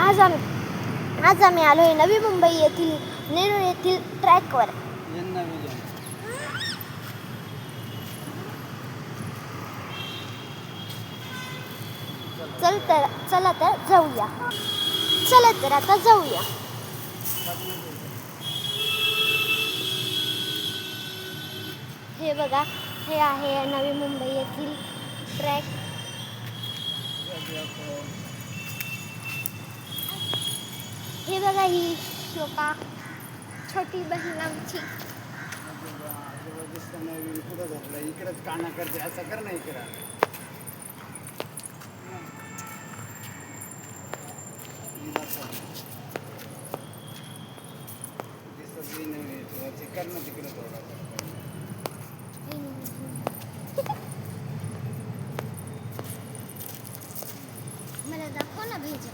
आज आम्ही आलो आहे नवी मुंबई येथील नेरूळ येथील ट्रॅकवर. चला तर जाऊया. चला तर आता जाऊया. हे बघा, हे आहे नवी मुंबई येथील ट्रॅक. हे बघा, ही शोका छोटी बहीण आमची. इकडेच काना करते असं कर ना इकडं. कर ना तिकडे थोडा. मला दाखव ना भेजा.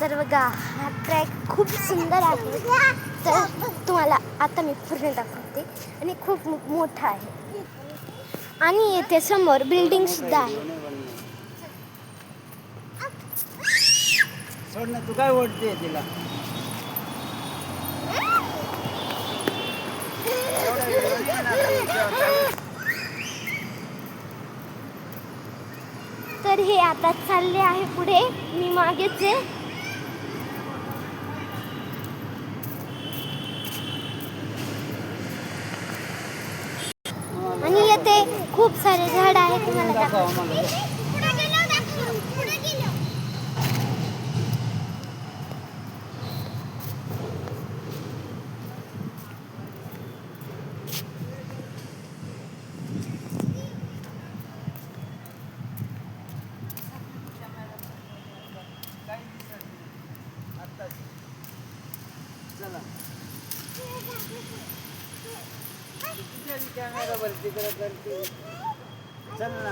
तर बघा, हा ट्रॅक खूप सुंदर आहे. तर तुम्हाला आता मी पूर्ण दाखवते. आणि खूप मोठा आहे. आणि येथे समोर बिल्डिंग सुद्धा आहे. सोड ना, तू काय ओढते तिला. तर हे आता चालले आहे पुढे. मी मागेच आहे. आणि येथे खूप सारे झाड आहेत. तुम्हाला दाखव. कॅमेरा तिकडे करते. चल ना.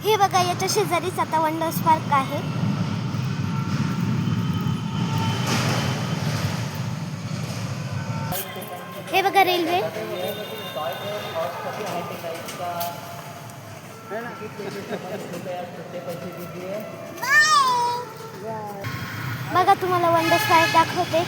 हे बघा, याच्या शेजारीच आता वंडर्स पार्क आहे. हे बघा, रेल्वे. बघा, तुम्हाला वंडर्स पार्क दाखवते.